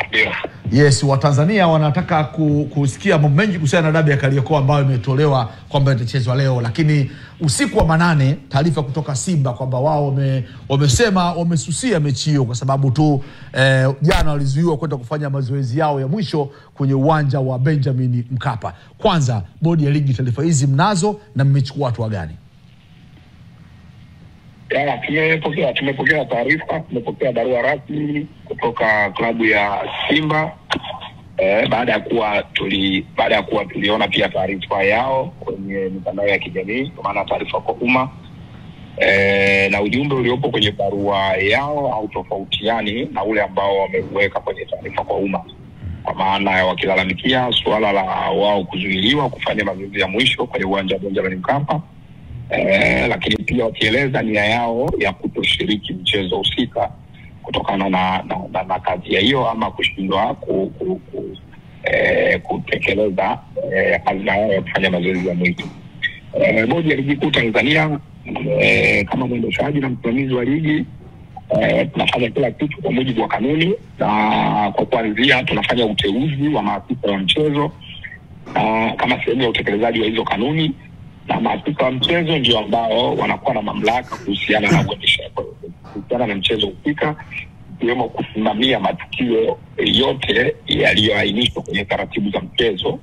Ndio. Yes, Watanzania wanataka kusikia mambo mengi kuhusiana na dabi ya Kariakoo ambayo imetolewa kwamba itachezwa leo, lakini usiku wa manane taarifa kutoka Simba kwamba wao wamesema wamesusia mechi hiyo kwa sababu tu jana walizuiwa kwenda kufanya mazoezi yao ya mwisho kwenye uwanja wa Benjamin Mkapa. Kwanza, bodi ya ligi taarifa hizi mnazo na mmechukua hatua gani? Ya, tumepokea taarifa, tumepokea barua rasmi kutoka klabu ya Simba baada ya kuwa tuliona pia taarifa yao kwenye mitandao ya kijamii, kwa maana taarifa kwa umma. Na ujumbe uliopo kwenye barua yao hautofautiani na ule ambao wameweka kwenye taarifa kwa umma, kwa maana ya wakilalamikia suala la wao kuzuiliwa kufanya mazoezi ya mwisho kwenye uwanja wa Benjamin Mkapa. Lakini pia wakieleza nia yao ya kutoshiriki mchezo husika kutokana na kazi ya hiyo ama kushindwa kutekeleza kazi yao ya kufanya mazoezi ya mwisho. Bodi ya Ligi Kuu Tanzania kama mwendeshaji na msimamizi wa ligi tunafanya kila kitu kwa mujibu wa kanuni, na kwa kuanzia tunafanya uteuzi wa maafisa wa mchezo kama sehemu ya utekelezaji wa hizo kanuni, na maafisa wa mchezo ndio ambao wanakuwa na mamlaka kuhusiana na uendeshaji kuhusiana na mchezo husika, ikiwemo kusimamia matukio yote yaliyoainishwa kwenye taratibu za mchezo,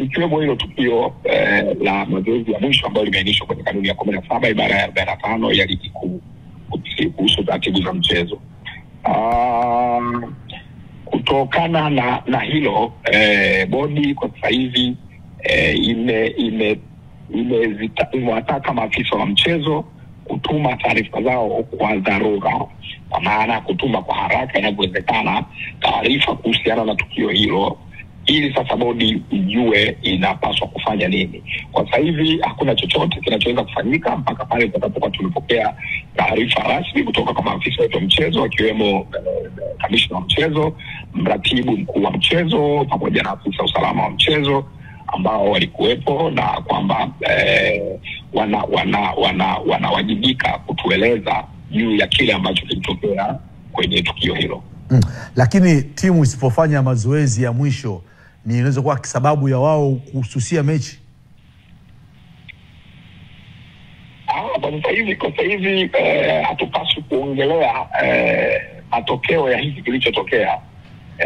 ikiwemo hilo tukio la mazoezi ya mwisho ambayo limeainishwa kwenye kanuni ya 17 ibara ya 45 ya ligi kuu kuhusu taratibu za mchezo. Kutokana na hilo bodi kwa sasa hivi imewataka maafisa wa mchezo kutuma taarifa zao kwa dharura, kwa maana kutuma kwa haraka inavyowezekana taarifa kuhusiana na tukio hilo, ili sasa bodi ijue inapaswa kufanya nini. Kwa sasa hivi hakuna chochote kinachoweza kufanyika mpaka pale tutakapokuwa tumepokea taarifa rasmi kutoka kwa maafisa wa mchezo, akiwemo kamishna wa mchezo, mratibu mkuu wa mchezo pamoja na afisa usalama wa mchezo ambao walikuwepo, na kwamba wanawajibika kutueleza juu ya kile ambacho kilitokea kwenye tukio hilo. Lakini timu isipofanya mazoezi ya mwisho ni inaweza kuwa sababu ya wao kususia mechi? Kwa sasa hivi hatupaswi kuongelea matokeo ya hiki kilichotokea.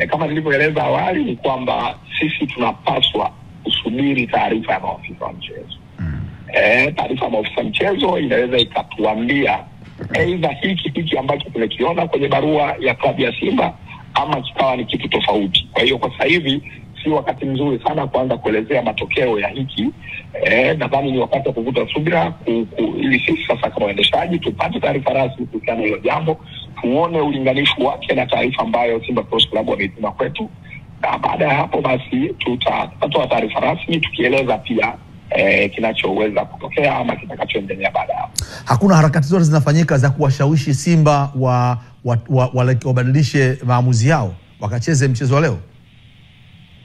Kama nilivyoeleza awali ni kwamba sisi tunapaswa kusubiri taarifa ya maafisa wa mchezo. Taarifa ya maafisa mchezo inaweza ikatuambia aidha hiki ambacho tumekiona kwenye barua ya klabu ya Simba ama kikawa ni kitu tofauti. Kwa hiyo kwa sasa hivi si wakati mzuri sana kuanza kuelezea matokeo ya hiki. Nadhani ni wakati wa kuvuta subira ili sisi sasa kama waendeshaji tupate taarifa rasmi kuhusiana na hilo jambo, tuone ulinganifu wake na taarifa ambayo Simba Sports Club wameituma kwetu, na baada ya hapo basi tutatoa taarifa rasmi tukieleza pia kinachoweza kutokea ama kitakachoendelea baada ya hapo. Hakuna harakati zote zinafanyika za kuwashawishi Simba wabadilishe maamuzi yao wakacheze mchezo leo?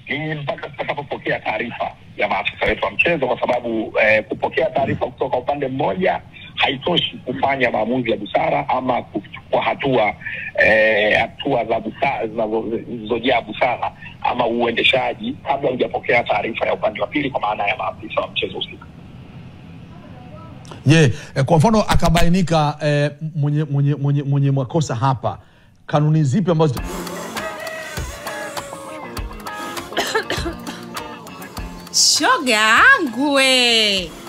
Ni mpaka tutakapopokea taarifa ya maafisa wetu wa mchezo, kwa sababu kupokea taarifa kutoka upande mmoja haitoshi kufanya maamuzi ya busara ama kuchukua hatua za busara zinazojaa busara ama uendeshaji kabla hujapokea taarifa ya upande wa pili, kwa maana ya maafisa wa mchezo husika. Kwa mfano akabainika mwenye makosa hapa, kanuni zipi ambazo shoga yangu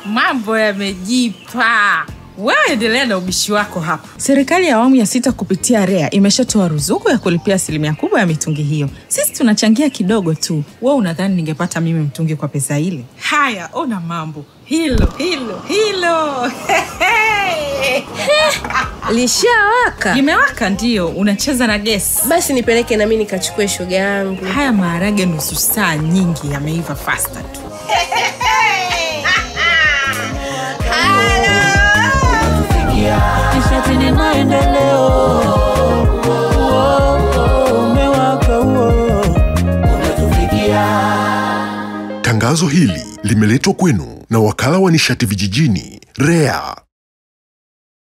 mambo yamejipa? Wewe endelea na ubishi wako hapa. Serikali ya awamu ya 6 kupitia REA imeshatoa ruzuku ya kulipia 1% kubwa ya mitungi hiyo. Sisi tunachangia kidogo tu. Wewe unadhani ningepata mimi mtungi kwa pesa ile? Haya, ona mambo. Hilo. Lishawaka? Limewaka ndio, unacheza na gesi. Basi nipeleke na mimi nikachukue shoga yangu. Haya maharage nusu saa nyingi yameiva faster tu. Kisha tini maendeleo umewaka unatufikia. Tangazo hili limeletwa kwenu na wakala wa nishati vijijini REA.